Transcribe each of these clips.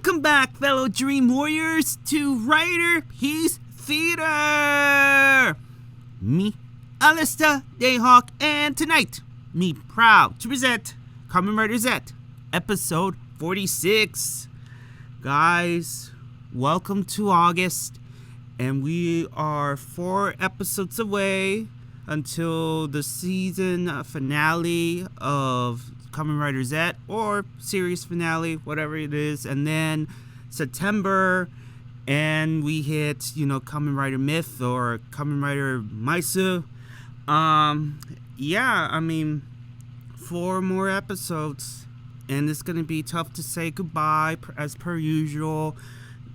Welcome back, fellow Dream Warriors, to Riderpiece Theater! Me, Alistair Dayhawk, and tonight, me proud to present Kamen Rider Zeztz, episode 46. Guys, welcome to August, and we are 4 episodes away until the season finale of Kamen Rider Zeztz, or series finale, whatever it is, and then September, and we hit, Kamen Rider Myth or Kamen Rider Maisu. 4 more episodes, and it's gonna be tough to say goodbye as per usual.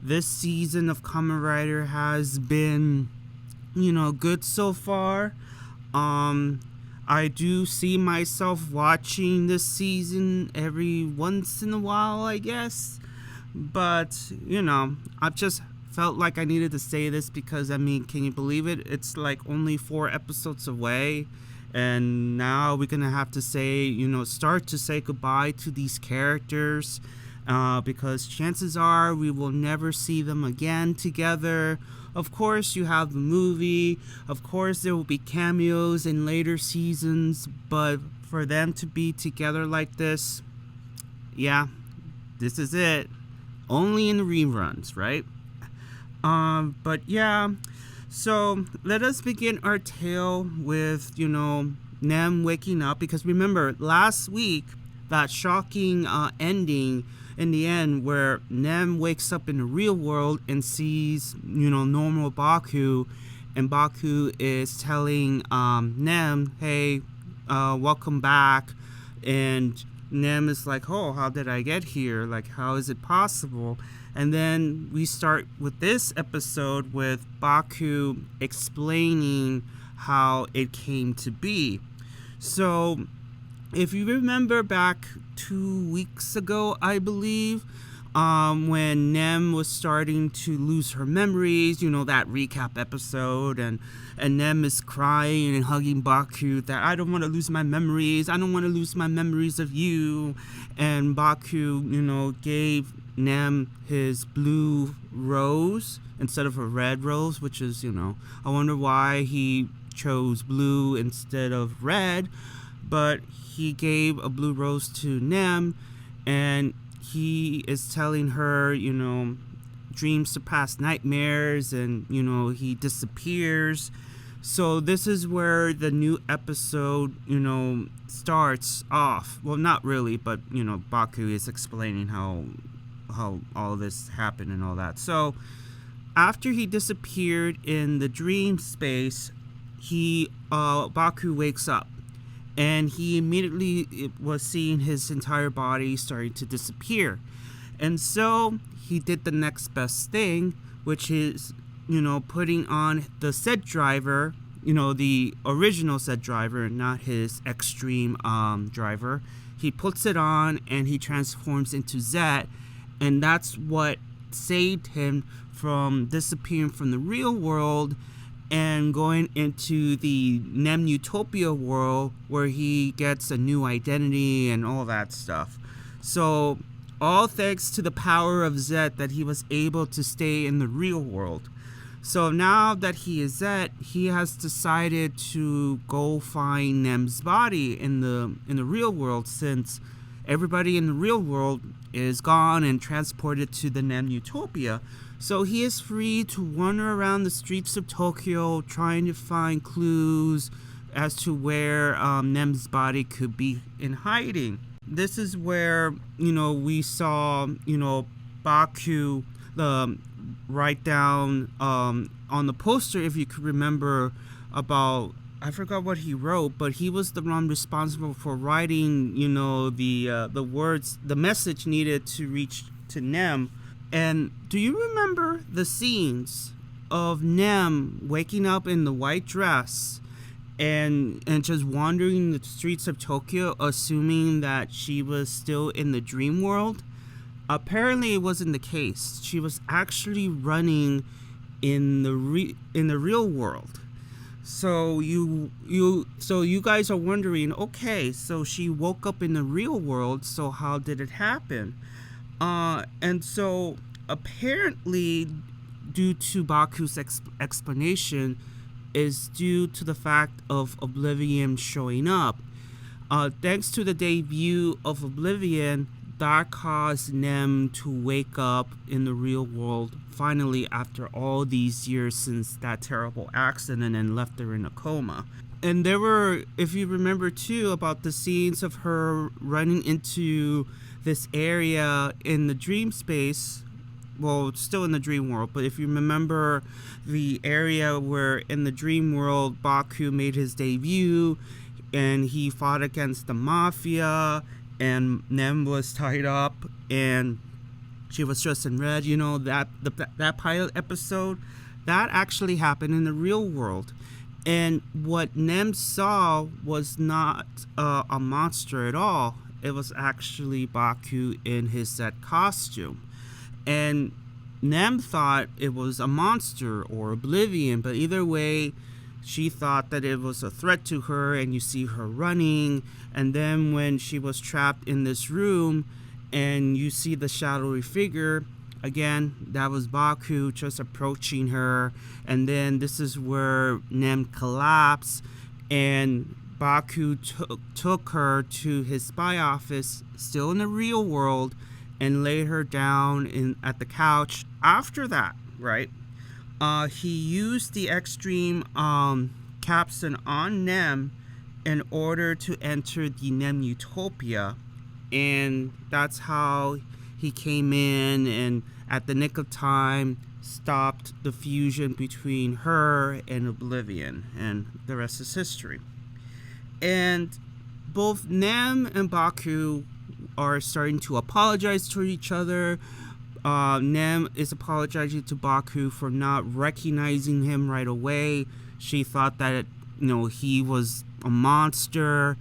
This season of Kamen Rider has been, good so far. I do see myself watching this season every once in a while, I guess. But, I've just felt like I needed to say this because, can you believe it? It's like only 4 episodes away. And now we're going to have to say, start to say goodbye to these characters. Because chances are we will never see them again together. Of course, you have the movie. Of course, there will be cameos in later seasons. But for them to be together like this, this is it. Only in the reruns, right? So let us begin our tale with, Nem waking up. Because remember, last week, that shocking ending in the end where Nem wakes up in the real world and sees, normal Baku, and Baku is telling Nem, hey, welcome back, and Nem is like, oh, how did I get here? Like, how is it possible? And then we start with this episode with Baku explaining how it came to be. So if you remember back 2 weeks ago, I believe, when Nem was starting to lose her memories, that recap episode, and Nem is crying and hugging Baku that I don't want to lose my memories, I don't want to lose my memories of you, and Baku, gave Nem his blue rose instead of a red rose, which is, I wonder why he chose blue instead of red, but he gave a blue rose to Nem, and he is telling her, dreams surpass nightmares, and, he disappears. So this is where the new episode, starts off. Well, not really, but, Baku is explaining how all this happened and all that. So after he disappeared in the dream space, Baku wakes up. And he immediately was seeing his entire body starting to disappear. And so he did the next best thing, which is, putting on the Zeztz driver, the original Zeztz driver, not his extreme driver. He puts it on and he transforms into Zeztz. And that's what saved him from disappearing from the real world and going into the Nem Utopia world where he gets a new identity and all that stuff. So all thanks to the power of Zeztz that he was able to stay in the real world. So now that he is Zeztz, he has decided to go find Nem's body in the real world, since everybody in the real world is gone and transported to the Nem Utopia. So he is free to wander around the streets of Tokyo trying to find clues as to where Nem's body could be in hiding. This is where, we saw, Baku write down on the poster, if you could remember, about, I forgot what he wrote, but he was the one responsible for writing, the words, the message needed to reach to Nem. And do you remember the scenes of Nem waking up in the white dress and just wandering the streets of Tokyo, assuming that she was still in the dream world? Apparently it wasn't the case. She was actually running in the real world. So you guys are wondering, okay, so she woke up in the real world, so how did it happen? And so apparently, due to Baku's explanation, is due to the fact of Oblivion showing up. Thanks to the debut of Oblivion, that caused Nem to wake up in the real world finally after all these years since that terrible accident and left her in a coma. And there were, if you remember too, about the scenes of her running into this area in the dream space. Well, it's still in the dream world, but if you remember the area where in the dream world Baku made his debut and he fought against the mafia and Nem was tied up and she was dressed in red, you know, that pilot episode, that actually happened in the real world. And what Nem saw was not a monster at all. It was actually Baku in his Zeztz costume. And Nem thought it was a monster or Oblivion, but either way, she thought that it was a threat to her, and you see her running. And then when she was trapped in this room and you see the shadowy figure, again, that was Baku just approaching her. And then this is where Nem collapsed, and Baku took her to his spy office, still in the real world, and laid her down at the couch. After that, right, he used the extreme capstan on Nem in order to enter the Nem Utopia, and that's how he came in and at the nick of time stopped the fusion between her and Oblivion, and the rest is history. And both Nem and Baku are starting to apologize to each other. Nem is apologizing to Baku for not recognizing him right away. She thought that, you know, he was a monster.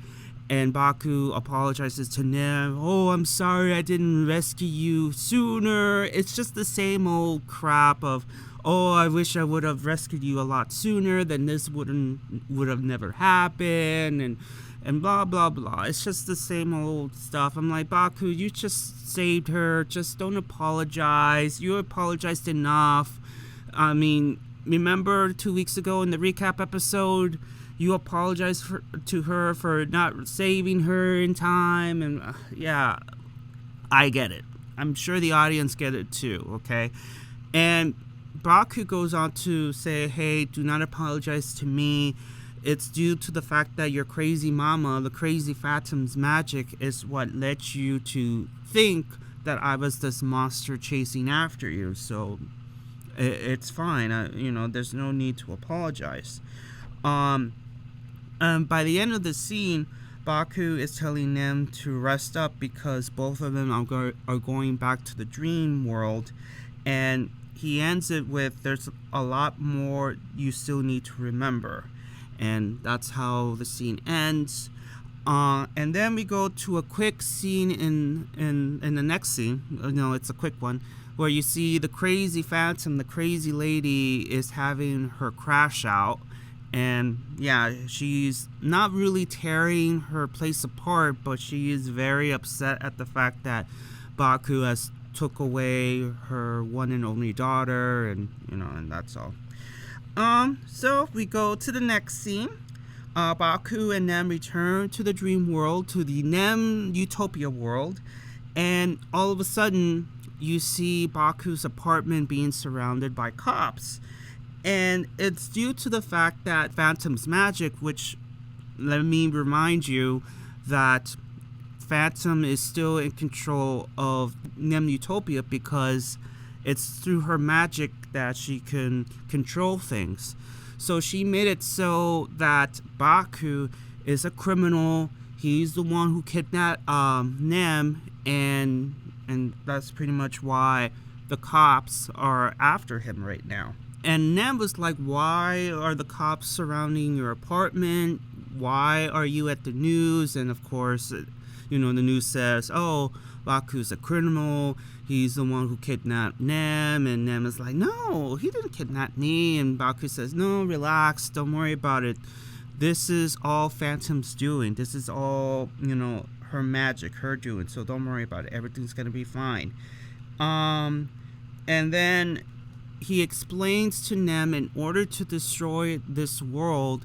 And Baku apologizes to Nem. Oh, I'm sorry I didn't rescue you sooner. It's just the same old crap of, oh, I wish I would have rescued you a lot sooner, then this would have never happened, and blah, blah, blah. It's just the same old stuff. I'm like, Baku, you just saved her. Just don't apologize. You apologized enough. I mean, remember 2 weeks ago in the recap episode, you apologized to her for not saving her in time. And yeah, I get it. I'm sure the audience get it too, okay? And Baku goes on to say, hey, do not apologize to me. It's due to the fact that your crazy mama, the crazy Phantom's magic, is what led you to think that I was this monster chasing after you. So it's fine. There's no need to apologize. By the end of the scene, Baku is telling Nem to rest up because both of them are going back to the dream world. And he ends it with, there's a lot more you still need to remember. And that's how the scene ends. And then we go to a quick scene in the next scene. It's a quick one, where you see the crazy Phantom, the crazy lady, is having her crash out. And yeah, she's not really tearing her place apart, but she is very upset at the fact that Baku has took away her one and only daughter, and that's all. So we go to the next scene. Baku and Nem return to the dream world, to the Nem Utopia world, and all of a sudden you see Baku's apartment being surrounded by cops. And it's due to the fact that Phantom's magic, which, let me remind you that Phantom is still in control of Nem Utopia because it's through her magic that she can control things. So she made it so that Baku is a criminal. He's the one who kidnapped Nem, and that's pretty much why the cops are after him right now. And Nem was like, why are the cops surrounding your apartment? Why are you at the news? And of course, the news says, oh, Baku's a criminal. He's the one who kidnapped Nem. And Nem is like, no, he didn't kidnap me. And Baku says, no, relax. Don't worry about it. This is all Phantom's doing. This is all, her magic, her doing. So don't worry about it. Everything's gonna be fine. And then he explains to Nem, in order to destroy this world,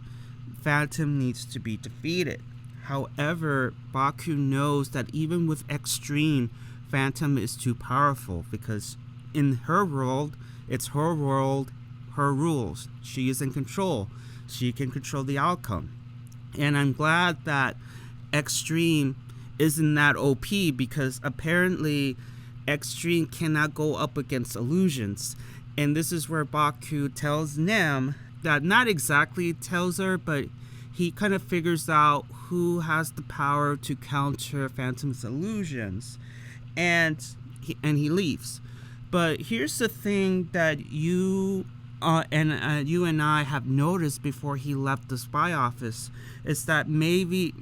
Phantom needs to be defeated. However, Baku knows that even with extreme, Phantom is too powerful, because in her world, it's her world, her rules. She is in control. She can control the outcome. And I'm glad that extreme isn't that OP, because apparently extreme cannot go up against illusions. And this is where Baku tells Nem that, not exactly tells her, but he kind of figures out who has the power to counter Phantom's illusions, and he leaves. But here's the thing that you and I have noticed before he left the spy office, is that maybe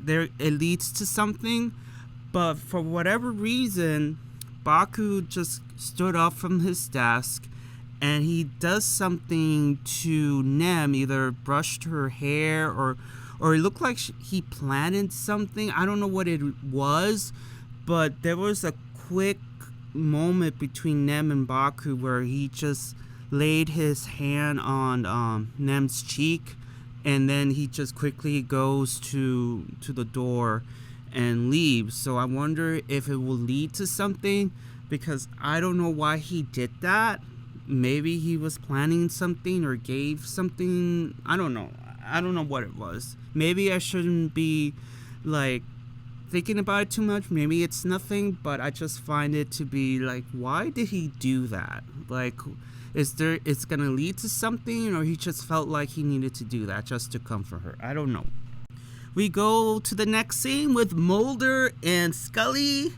it leads to something, but for whatever reason, Baku just stood up from his desk and he does something to Nem, either brushed her hair or it looked like he planted something. I don't know what it was, but there was a quick moment between Nem and Baku where he just laid his hand on Nem's cheek, and then he just quickly goes to the door and leaves. So I wonder if it will lead to something, because I don't know why he did that. Maybe he was planning something or gave something. I don't know what it was. Maybe I shouldn't be like thinking about it too much. Maybe it's nothing, but I just find it to be like, why did he do that? Like, it's gonna lead to something, or he just felt like he needed to do that just to comfort her? I don't know. We go to the next scene with Mulder and Scully,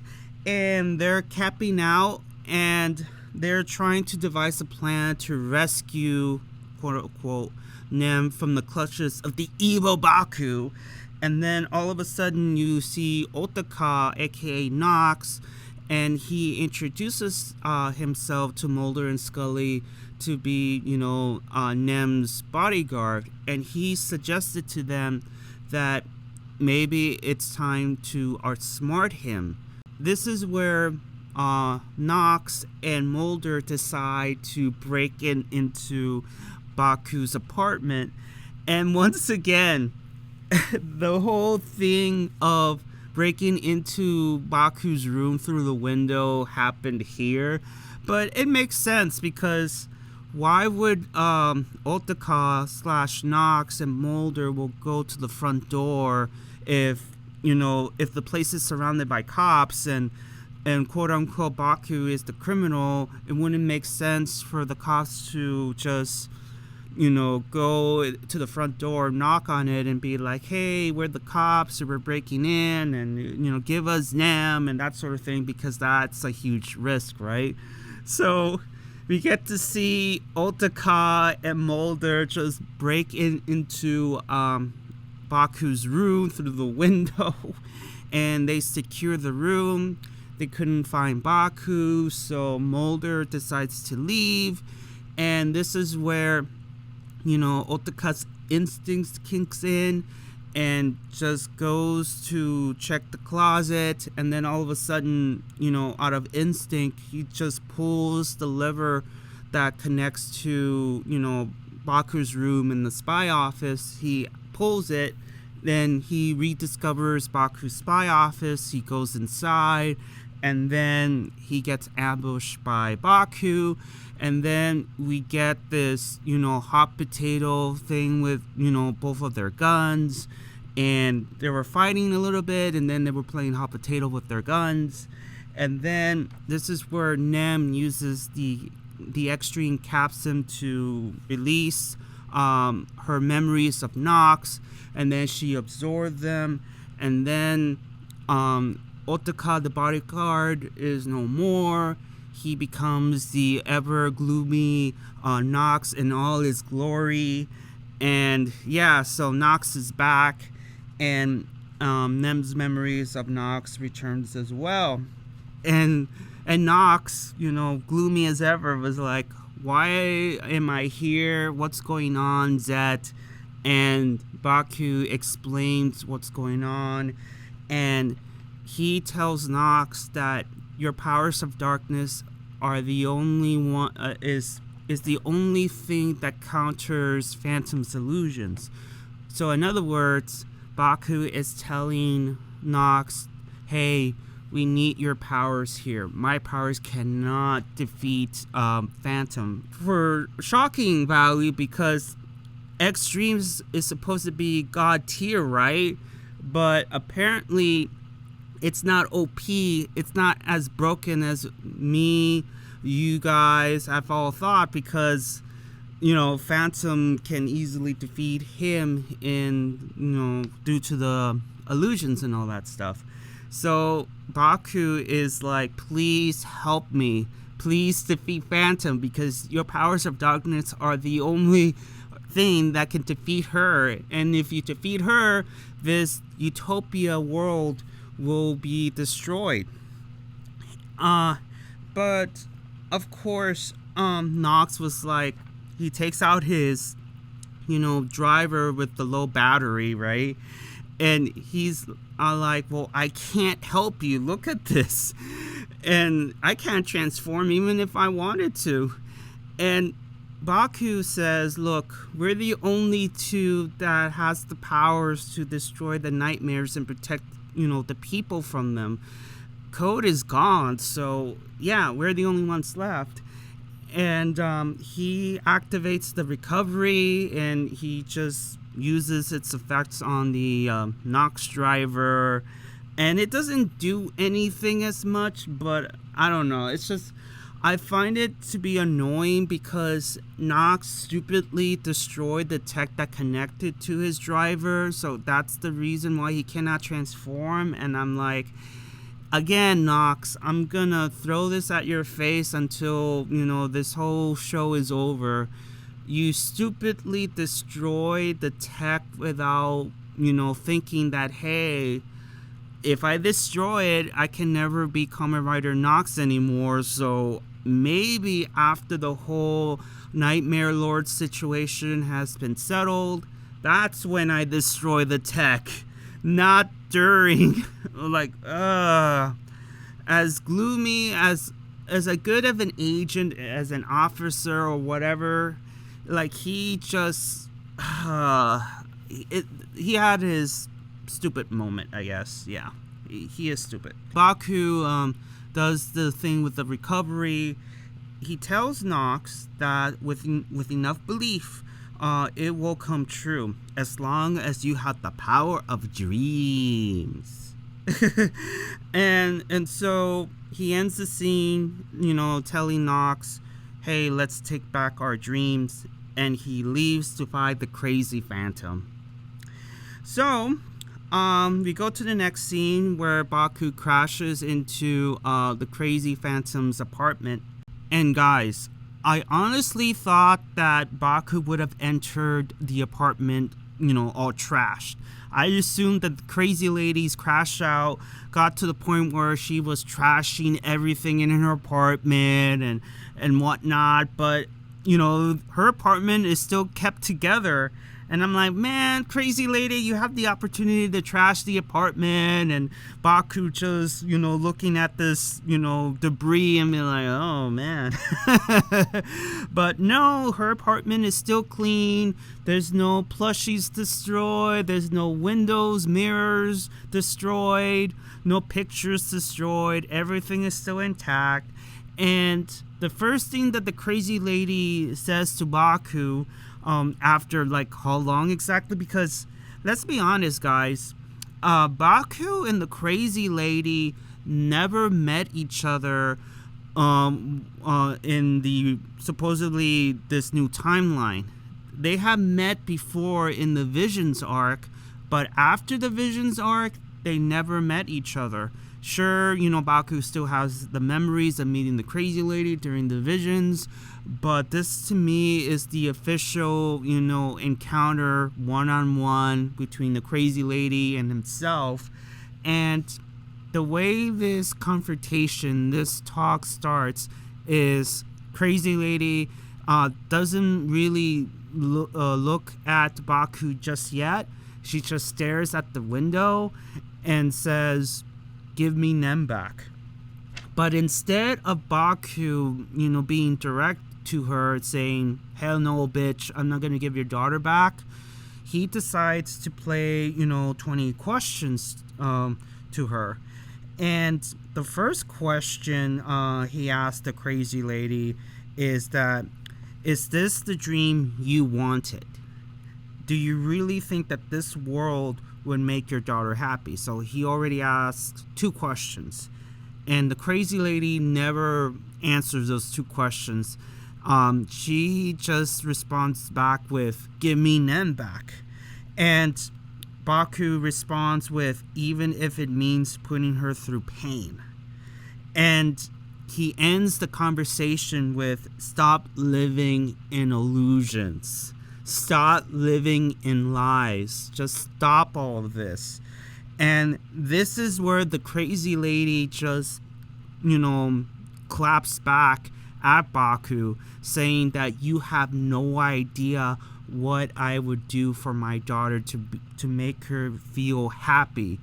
and they're camping out, and they're trying to devise a plan to rescue, quote unquote, Nem from the clutches of the evil Baku. And then all of a sudden you see Otaka, aka Nox, and he introduces himself to Mulder and Scully to be, Nem's bodyguard. And he suggested to them that maybe it's time to outsmart him. This is where Nox and Mulder decide to break into Baku's apartment. And once again, the whole thing of breaking into Baku's room through the window happened here. But it makes sense, because why would Otaka / Nox and Mulder will go to the front door if the place is surrounded by cops and quote unquote Baku is the criminal? It wouldn't make sense for the cops to just go to the front door, knock on it, and be like, hey, we're the cops, or we're breaking in, and give us Nem and that sort of thing, because that's a huge risk, right? So we get to see Otaka and Mulder just break into Baku's room through the window, and they secure the room. They couldn't find Baku, so Mulder decides to leave, and this is where Otaka's instincts kicks in and just goes to check the closet, and then all of a sudden, out of instinct, he just pulls the lever that connects to, Baku's room in the spy office. He pulls it, then he rediscovers Baku's spy office. He goes inside, and then he gets ambushed by Baku. And then we get this, hot potato thing with, both of their guns. And they were fighting a little bit, and then they were playing hot potato with their guns. And then this is where Nem uses the extreme capsule to release her memories of Nox. And then she absorbed them. And then Otaka, the bodyguard, is no more. He becomes the ever gloomy Nox in all his glory. And yeah, so Nox is back, and Nem's memories of Nox returns as well. And Nox, gloomy as ever, was like, why am I here? What's going on, Zeztz? And Baku explains what's going on. and he tells Nox that your powers of darkness are the only one is the only thing that counters Phantom's illusions. So in other words, Baku is telling Nox, hey, we need your powers here. My powers cannot defeat Phantom. For shocking value, because Extremes is supposed to be god tier, right? But apparently it's not OP. It's not as broken as me, you guys have all thought, because Phantom can easily defeat him due to the illusions and all that stuff. So Baku is like, please help me. Please defeat Phantom, because your powers of darkness are the only thing that can defeat her. And if you defeat her, this utopia world will be destroyed. But of course, Nox was like, he takes out his, driver with the low battery, right? And he's like, well, I can't help you. Look at this. And I can't transform even if I wanted to. And Baku says, look, we're the only two that has the powers to destroy the nightmares and protect, the people from them. Code is gone, so yeah, we're the only ones left. And he activates the recovery, and he just uses its effects on the Nox driver, and it doesn't do anything as much, but I don't know, it's just, I find it to be annoying because Nox stupidly destroyed the tech that connected to his driver, so that's the reason why he cannot transform. And I'm like, again, Nox, I'm gonna throw this at your face until, this whole show is over. You stupidly destroyed the tech without, thinking that, hey, if I destroy it, I can never be Kamen Rider Nox anymore. So maybe after the whole Nightmare Lord situation has been settled, that's when I destroy the tech. Not during. Like, as gloomy, as a good of an agent, as an officer or whatever, like, he just, he had his stupid moment, I guess. Yeah, he is stupid. Baku does the thing with the recovery. He tells Nox that with enough belief, it will come true as long as you have the power of dreams. and so he ends the scene, telling Nox, hey, let's take back our dreams, and he leaves to fight the crazy Phantom. So we go to the next scene where Baku crashes into the crazy Phantom's apartment. And guys, I honestly thought that Baku would have entered the apartment, all trashed. I assumed that the crazy lady's crash out got to the point where she was trashing everything in her apartment and whatnot, but her apartment is still kept together. And I'm like, man, crazy lady, you have the opportunity to trash the apartment. And Baku just, looking at this, debris and be like, oh, man. But no, her apartment is still clean. There's no plushies destroyed. There's no windows, mirrors destroyed. No pictures destroyed. Everything is still intact. And the first thing that the crazy lady says to Baku, after like how long exactly, because let's be honest, guys, Baku and the crazy lady never met each other in the supposedly this new timeline. They have met before in the Visions arc, but after the Visions arc, they never met each other. Sure, Baku still has the memories of meeting the crazy lady during the Visions, but this to me is the official, encounter one-on-one between the crazy lady and himself. And the way this confrontation, this talk starts is crazy lady doesn't really look at Baku just yet. She just stares at the window, and says, give me Nem back. But instead of Baku, being direct to her saying, hell no, bitch, I'm not going to give your daughter back, he decides to play, 20 questions to her. And the first question he asked the crazy lady is this the dream you wanted? Do you really think that this world would make your daughter happy? So he already asked 2 questions. And the crazy lady never answers those 2 questions. She just responds back with, give me Nem back. And Baku responds with, even if it means putting her through pain. And he ends the conversation with, stop living in illusions. Stop living in lies. Just stop all of this. And this is where the crazy lady just, claps back at Baku, saying that you have no idea what I would do for my daughter to make her feel happy.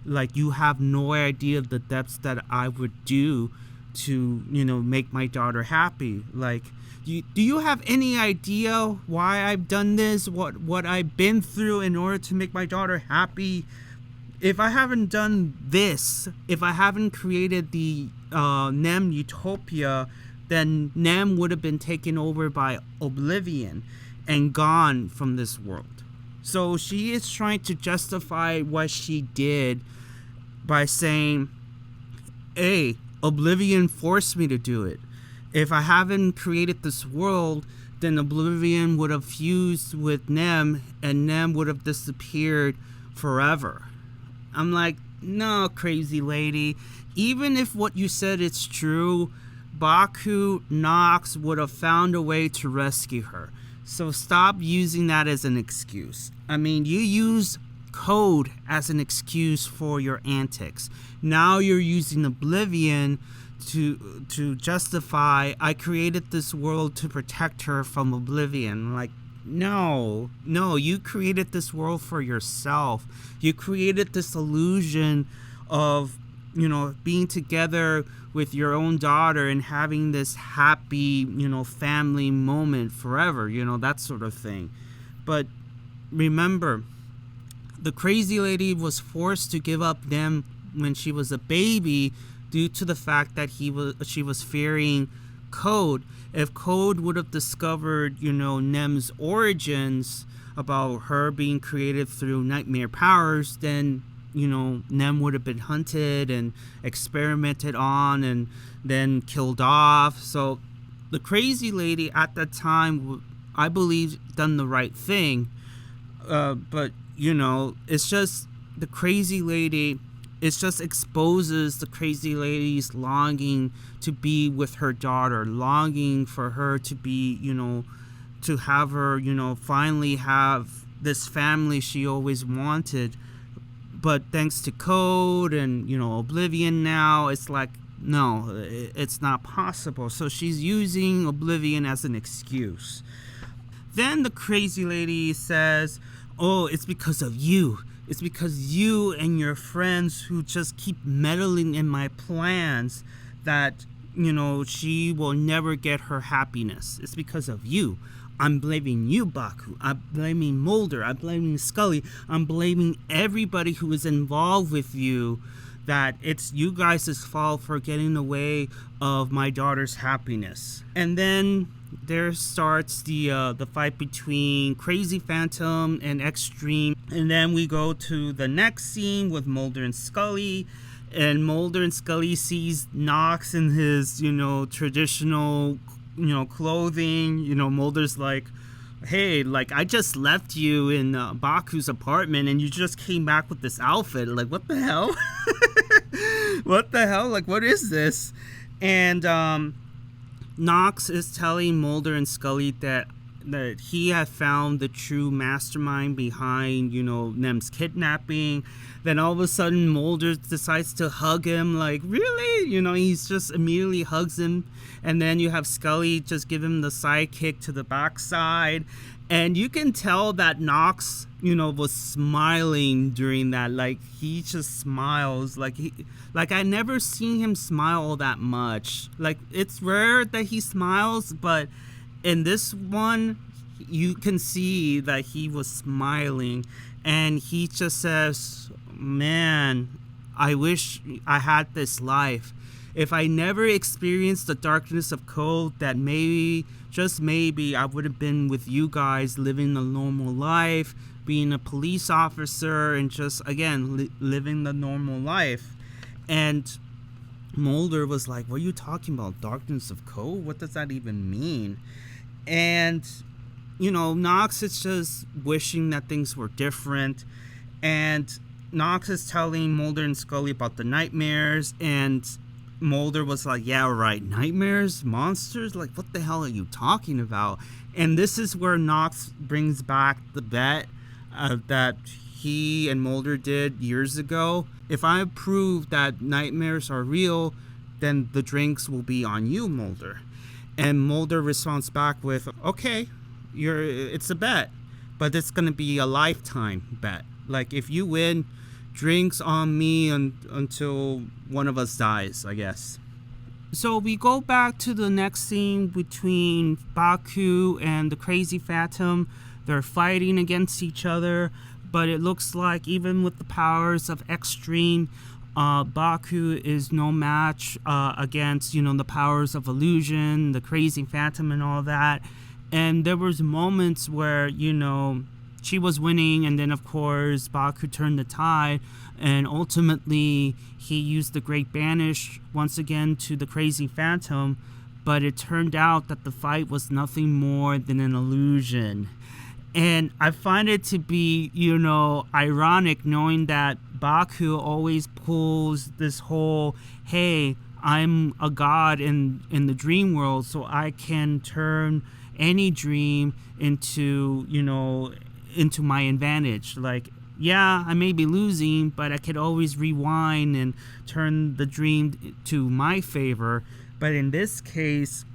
Like, you have no idea of the depths that I would do to, make my daughter happy. Like, do you have any idea why I've done this? What I've been through in order to make my daughter happy? If I haven't done this, if I haven't created the Nem utopia, then Nem would have been taken over by oblivion and gone from this world. So she is trying to justify what she did by saying, hey, oblivion forced me to do it. If I haven't created this world, then oblivion would have fused with Nem, and Nem would have disappeared forever. I'm like, no, crazy lady. Even if what you said is true, Baku Nox would have found a way to rescue her. So stop using that as an excuse. I mean, you use code as an excuse for your antics. Now you're using oblivion to justify, I created this world to protect her from oblivion. Like, no, you created this world for yourself. You created this illusion of, being together with your own daughter and having this happy, family moment forever, that sort of thing. But remember, the crazy lady was forced to give up Nem when she was a baby due to the fact that she was fearing Code. If Code would have discovered, Nem's origins about her being created through nightmare powers, then, Nem would have been hunted and experimented on and then killed off. So the crazy lady at that time, I believe, done the right thing. But, it's just the crazy lady, it just exposes the crazy lady's longing to be with her daughter, longing for her to be, to have her, finally have this family she always wanted. But thanks to Code and, Oblivion now, it's like, no, it's not possible. So she's using Oblivion as an excuse. Then the crazy lady says, oh, it's because of you. It's because you and your friends who just keep meddling in my plans that, she will never get her happiness. It's because of you. I'm blaming you, Baku. I'm blaming Mulder. I'm blaming Scully. I'm blaming everybody who is involved with you, that it's you guys' fault for getting in the way of my daughter's happiness. And then there starts the fight between Crazy Phantom and Extreme. And then we go to the next scene with Mulder and Scully. And Mulder and Scully sees Nox in his, traditional, clothing. Mulder's like, hey, like, I just left you in Baku's apartment and you just came back with this outfit. Like, what the hell? What the hell? Like, what is this? And Nox is telling Mulder and Scully that that he had found the true mastermind behind, Nem's kidnapping. Then all of a sudden, Mulder decides to hug him. Like, really? He's just immediately hugs him. And then you have Scully just give him the sidekick to the backside. And you can tell that Knox, was smiling during that. Like, he just smiles. Like I never seen him smile that much. Like, it's rare that he smiles, but in this one, you can see that he was smiling. And he just says, man, I wish I had this life. If I never experienced the darkness of code, that maybe, just maybe, I would have been with you guys living a normal life, being a police officer, and just, again, living the normal life. And Mulder was like, what are you talking about? Darkness of code? What does that even mean? And, Knox is just wishing that things were different. And Knox is telling Mulder and Scully about the nightmares, and Mulder was like, yeah, right, nightmares, monsters, like, what the hell are you talking about? And this is where Knox brings back the bet that he and Mulder did years ago. If I prove that nightmares are real, then the drinks will be on you, Mulder. And Mulder responds back with, okay, it's a bet, but it's going to be a lifetime bet. Like, if you win, drinks on me until one of us dies, I guess. So we go back to the next scene between Baku and the Crazy Phantom. They're fighting against each other, but it looks like even with the powers of Extreme, Baku is no match against, the powers of illusion, the Crazy Phantom and all that. And there was moments where, she was winning, and then of course Baku turned the tide, and ultimately he used the Great Banish once again to the Crazy Phantom, but it turned out that the fight was nothing more than an illusion. And I find it to be, ironic, knowing that Baku always pulls this whole, hey, I'm a god in the dream world, so I can turn any dream into my advantage. Like, yeah, I may be losing, but I could always rewind and turn the dream to my favor. But in this case,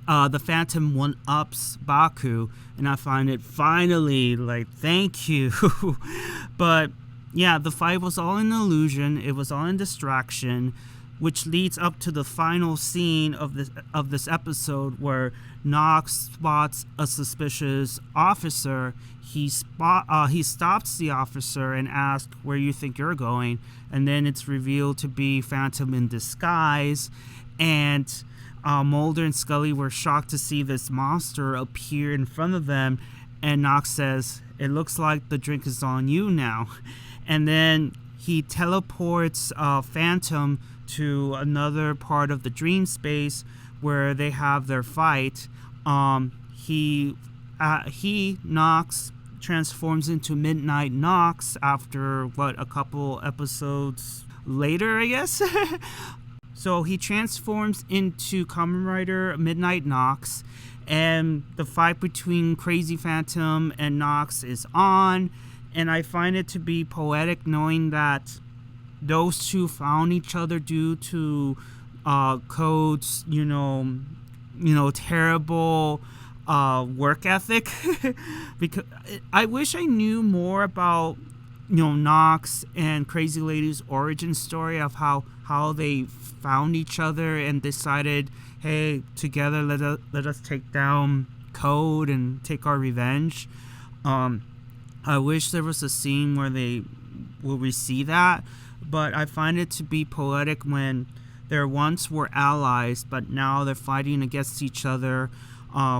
the Phantom one-ups Baku, and I find it finally, like, thank you. But yeah, the fight was all an illusion. It was all in distraction, which leads up to the final scene of this episode, where Knox spots a suspicious officer. He stops the officer and asks, where you think you're going? And then it's revealed to be Phantom in disguise. And Mulder and Scully were shocked to see this monster appear in front of them. And Knox says, it looks like the drink is on you now. And then he teleports Phantom to another part of the dream space where they have their fight. Knox transforms into Midnight Knox after a couple episodes later, I guess. So he transforms into Kamen Rider Midnight Knox, and the fight between Crazy Phantom and Knox is on. And I find it to be poetic, knowing that those two found each other due to Code's, terrible work ethic. Because I wish I knew more about, Knox and Crazy Lady's origin story of how they found each other and decided, hey, together let us take down Code and take our revenge. I wish there was a scene where we see that, but I find it to be poetic when they once were allies, but now they're fighting against each other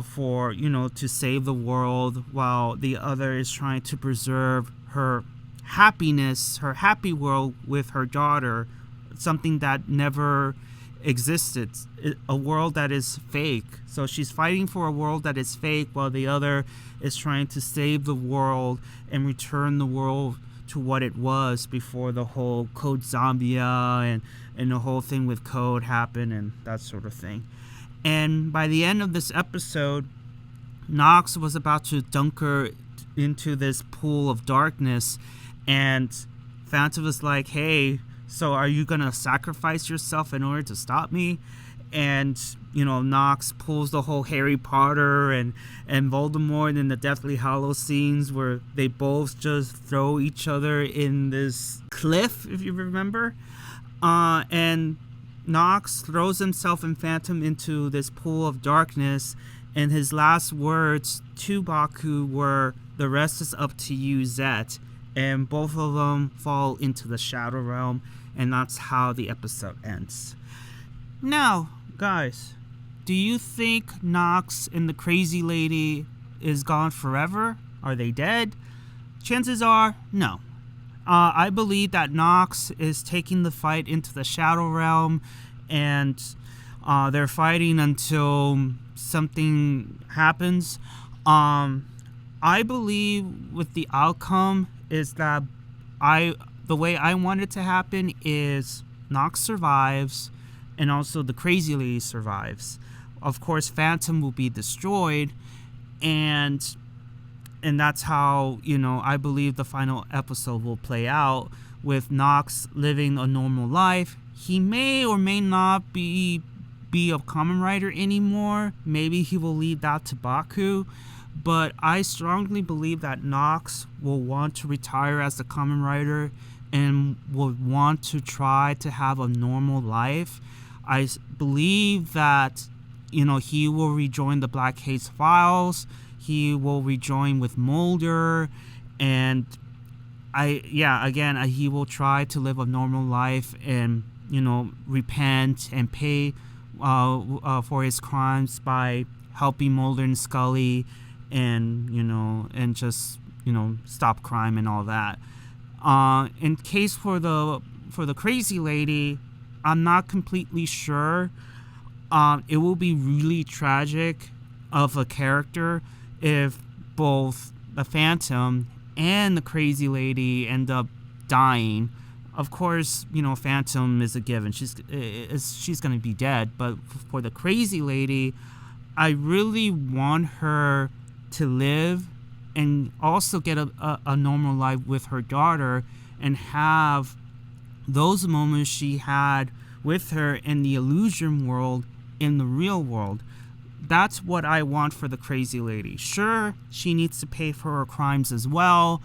for, to save the world, while the other is trying to preserve her happiness, her happy world with her daughter, something that never existed, a world that is fake. So she's fighting for a world that is fake, while the other is trying to save the world and return the world to what it was before the whole Code Zombia and the whole thing with Code happened and that sort of thing. And by the end of this episode, Nox was about to dunk her into this pool of darkness, and Phantom was like, hey, so are you gonna sacrifice yourself in order to stop me? And Nox pulls the whole Harry Potter and Voldemort in the Deathly Hallows scenes where they both just throw each other in this cliff, if you remember. And Nox throws himself and Phantom into this pool of darkness, and his last words to Baku were, "The rest is up to you, Zeztz." And both of them fall into the Shadow Realm, and that's how the episode ends. Now, guys, do you think Nox and the Crazy Lady is gone forever? Are they dead? Chances are, no. I believe that Nox is taking the fight into the Shadow Realm, and they're fighting until something happens. I believe with the outcome is that the way I want it to happen is Nox survives, and also the Crazy Lady survives. Of course, Phantom will be destroyed, and that's how I believe the final episode will play out, with Nox living a normal life. He may or may not be a Kamen Rider anymore. Maybe he will lead that to Baku. But I strongly believe that Nox will want to retire as the Kamen Rider and will want to try to have a normal life. I believe that he will rejoin the Black Haze Files. He will rejoin with Mulder, and he will try to live a normal life and repent and pay for his crimes by helping Mulder and Scully, and just stop crime and all that. In case for the Crazy Lady, I'm not completely sure. It will be really tragic of a character if both the Phantom and the Crazy Lady end up dying. Of course, Phantom is a given. She's going to be dead. But for the Crazy Lady, I really want her to live and also get a normal life with her daughter and have those moments she had with her in the illusion world in the real world. That's what I want for the Crazy Lady. Sure, she needs to pay for her crimes as well,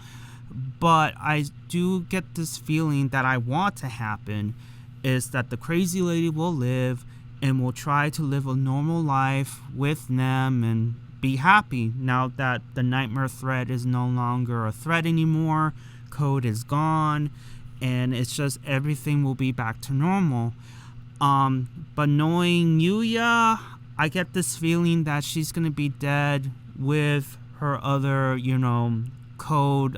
but I do get this feeling that I want to happen is that the Crazy Lady will live and will try to live a normal life with them and be happy now that the nightmare threat is no longer a threat anymore. Code is gone, and it's just everything will be back to normal. But knowing Yuya, I get this feeling that she's gonna be dead with her other, code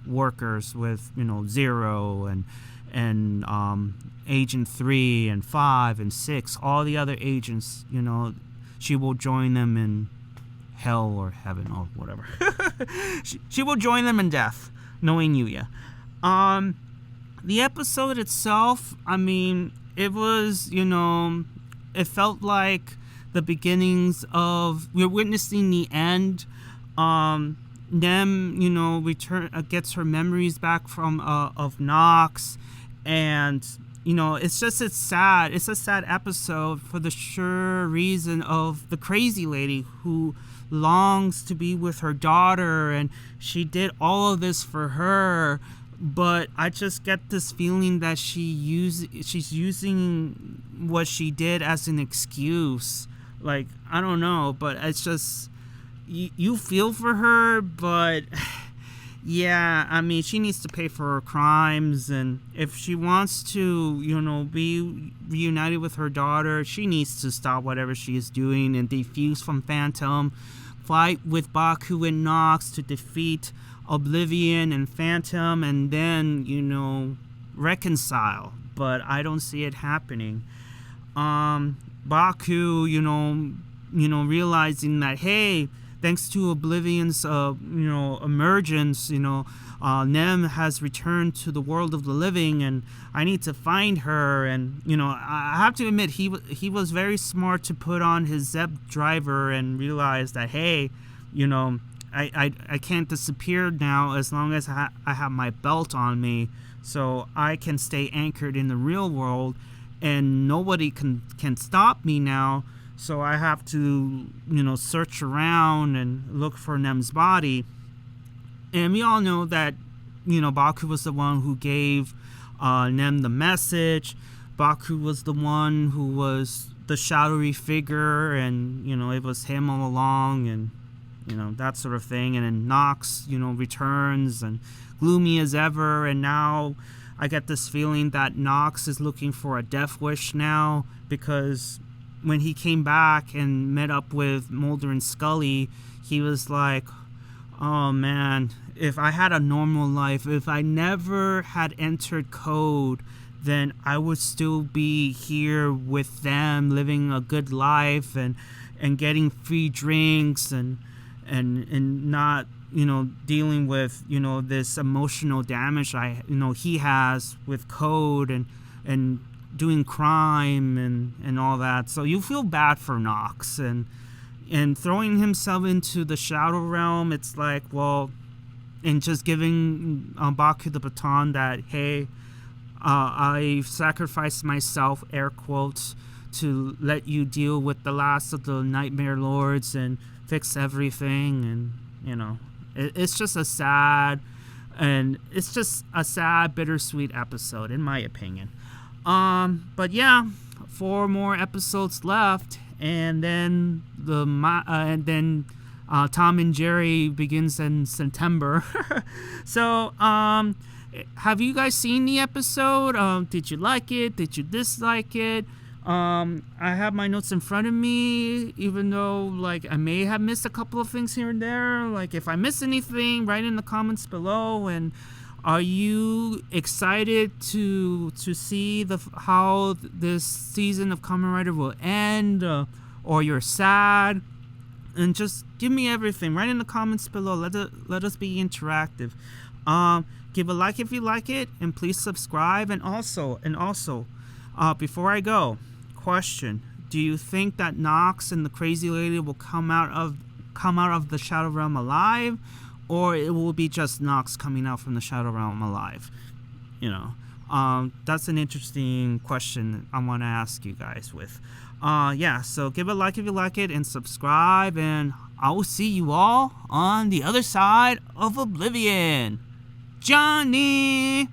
workers, with Zero and Agent 3 and 5 and 6, all the other agents. She will join them in hell or heaven or whatever. she will join them in death, knowing Yuya. The episode itself, it was, it felt like the beginnings of, we're witnessing the end. Nem, gets her memories back from of Nox, and it's sad. It's a sad episode for the sure reason of the Crazy Lady who longs to be with her daughter, and she did all of this for her. But I just get this feeling that she's using what she did as an excuse. Like, I don't know, but it's just, you feel for her, but yeah, she needs to pay for her crimes, and if she wants to, be reunited with her daughter, she needs to stop whatever she is doing and defuse from Phantom, fight with Baku and Nox to defeat Oblivion and Phantom, and then reconcile. But I don't see it happening. Baku realizing that, hey, thanks to Oblivion's emergence, Nem has returned to the world of the living, and I need to find her. And I have to admit, he was very smart to put on his Zeztz driver and realize that, hey, I can't disappear now as long as I have my belt on me, so I can stay anchored in the real world, and nobody can stop me now. So I have to, search around and look for Nem's body. And we all know that, Baku was the one who gave Nem the message. Baku was the one who was the shadowy figure, and, it was him all along, and, that sort of thing. And then Nox, returns and gloomy as ever. And now I get this feeling that Nox is looking for a death wish now, because when he came back and met up with Mulder and Scully, he was like, oh man, if I had a normal life, if I never had entered code, then I would still be here with them, living a good life and getting free drinks and not, dealing with, this emotional damage he has with code and doing crime and all that. So you feel bad for Nox, and throwing himself into the shadow realm. It's like, well, and just giving Baku the baton that, hey, I've sacrificed myself, air quotes, to let you deal with the last of the nightmare lords and fix everything. And it's just a sad bittersweet episode, in my opinion. But yeah, 4 more episodes left, and then Tom and Jerry begins in September. So, have you guys seen the episode? Did you like it? Did you dislike it? I have my notes in front of me, even though, like, I may have missed a couple of things here and there. Like, if I miss anything, write in the comments below. And are you excited to see how this season of Kamen Rider will end, or you're sad? And just give me everything. Write in the comments below. Let us be interactive. Give a like if you like it, and please subscribe. And also, before I go, question: do you think that Nox and the Crazy Lady will come out of the Shadow Realm alive? Or it will be just Nox coming out from the Shadow Realm alive? That's an interesting question I want to ask you guys with. So give a like if you like it, and subscribe, and I will see you all on the other side of Oblivion. Johnny!